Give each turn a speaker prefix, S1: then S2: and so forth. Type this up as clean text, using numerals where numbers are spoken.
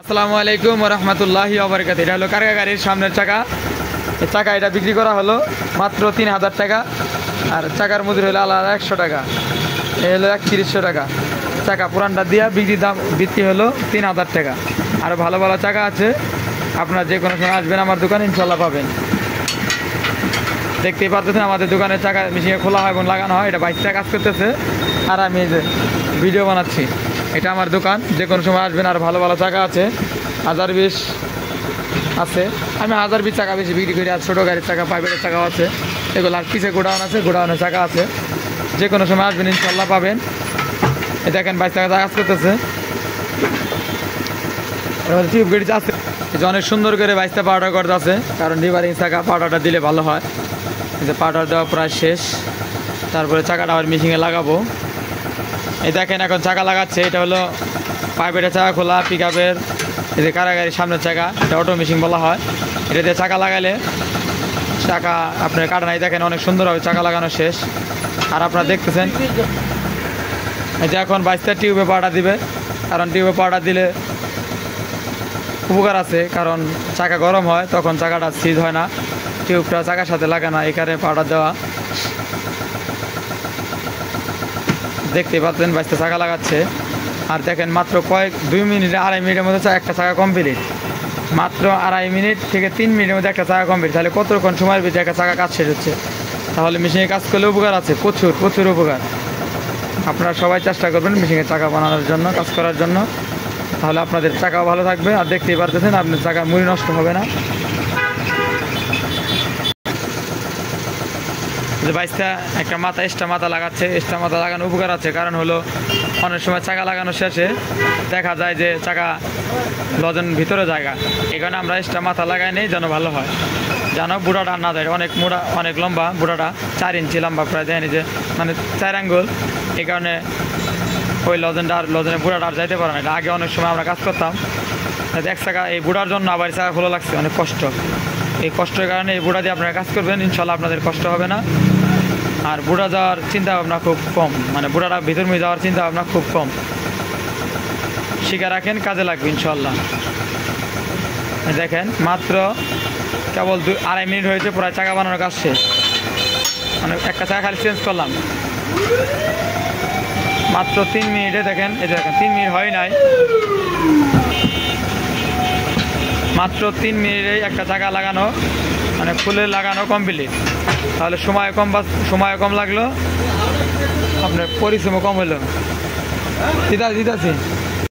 S1: আসসালামু আলাইকুম ওয়া রাহমাতুল্লাহি ওয়া বারাকাতুহু। এটা হলো কারগা গাড়ির সামনের চাকা। এই চাকা এটা বিক্রি করা হলো মাত্র 3000 টাকা, আর চাকার মজুরি হলো আলাদা 100 টাকা। এই হলো 3100 টাকা। চাকা পুরানটা দিয়া বিক্রি হলো 3000 টাকা। আর ভালো ভালো চাকা আছে, আপনারা যে কোনো সময় আসবেন আমার দোকানে ইনশাল্লাহ পাবেন। দেখতেই পাচ্ছেন আমাদের দোকানে চাকা মেশিনে খোলা হয় এবং লাগানো হয়। এটা 22টা কাজ করতেছে আর আমি এই যে ভিডিও বানাচ্ছি। এটা আমার দোকান, যে কোনো সময় আসবেন। আর ভালো ভালো চাকা আছে, 1020 আছে। আমি 1020 চাকা বেশি বিক্রি করি। আর ছোটো গাড়ির চাকা, প্রাইভেটের চাকাও আছে এগুলো। আর পিছিয়ে গোডাউন আছে, গোডাউনের চাকা আছে। যে কোনো সময় আসবেন ইনশাল্লাহ পাবেন। এই দেখেন 22 টাকা কাজ করতেছে। টিউব গাড়ি আছে, অনেক সুন্দর করে 22টা পাউডার করতে আছে, কারণ রিভারিং চাকা পাউডারটা দিলে ভালো হয়। এই যে পাউডার দেওয়া প্রায় শেষ, তারপরে চাকাটা আবার মেশিনে লাগাবো। এই দেখেন এখন চাকা লাগাচ্ছে। এটা হলো প্রাইভেটের চাকা খোলা, পিক আপের। এই যে কারাগারির সামনের চাকা, এটা অটো মেশিন বলা হয়। এটা দিয়ে চাকা লাগালে চাকা আপনার কাটা নাই। দেখেন অনেক সুন্দরভাবে চাকা লাগানো শেষ। আর আপনারা দেখতেছেন এই যে এখন 22টা টিউবে পাউডার দিবে, কারণ টিউবে পাউডার দিলে উপকার আছে, কারণ চাকা গরম হয় তখন চাকাটা সিজ হয় না। টিউবটা চাকার সাথে লাগানো, এখানে পাউডার দেওয়া। দেখতে পাচ্ছেন 22টা চাকা লাগাচ্ছে। আর দেখেন মাত্র 2 মিনিট 2.5 মিনিটের মধ্যে একটা চাকা কমপ্লিট। মাত্র 2.5 মিনিট থেকে 3 মিনিটের মধ্যে একটা চাকা কমপ্লিট। তাহলে কতক্ষণ সময়ের ভিতরে একটা চাকা কাজ শেষ হচ্ছে। তাহলে মেশিনে কাজ করলে উপকার আছে, প্রচুর প্রচুর উপকার। আপনারা সবাই চেষ্টা করবেন মেশিনে চাকা বানানোর জন্য, কাজ করার জন্য। তাহলে আপনাদের চাকাও ভালো থাকবে। আর দেখতেই পারতেছেন আপনার চাকার মুড়ি নষ্ট হবে না। যে 22টা একটা মাথা এক্সট্রা মাথা লাগাচ্ছে। এক্সট্রা মাথা লাগানো উপকার আছে, কারণ হলো অনেক সময় চাকা লাগানো শেষে দেখা যায় যে চাকা লজেন ভিতরে জায়গা, এখানে আমরা এক্সট্রা মাথা লাগাই নেই যেন ভালো হয়, যেন বুড়াটা না যায়। অনেক মোড়া, অনেক লম্বা বুড়াটা, 4 ইঞ্চি লম্বা প্রায়, দেয়নি যে মানে 4 আঙ্গুল। এই কারণে ওই লজেনের বুড়াটা আর যাইতে পারে না। এটা আগে অনেক সময় আমরা কাজ করতাম, এক চাকা এই বুড়ার জন্য আবার চাকা খোলা লাগছে, অনেক কষ্ট। এই কষ্টের কারণে এই বুড়া দিয়ে আপনারা কাজ করবেন, ইনশাল্লাহ আপনাদের কষ্ট হবে না। আর বুড়া যাওয়ার চিন্তা ভাবনা খুব কম, মানে বুড়াটা ভিতর মেয়ে যাওয়ার চিন্তা ভাবনা খুব কম। শিখে রাখেন, কাজে লাগবে ইনশাল্লাহ। দেখেন মাত্র কেবল 2.5 মিনিট হয়েছে, প্রায় চাকা বানানোর কাজ শেষ। মানে একটা চাকা খালি চেঞ্জ করলাম মাত্র 3 মিনিটে। দেখেন এই যে দেখেন 3 মিনিট হয় নাই, মাত্র 3 মিনিটে একটা চাকা লাগানো, মানে ফুলে লাগানো কমপ্লিট। তাহলে সময় কম লাগলো, আপনার পরিশ্রমও কম হলো। দিদাছি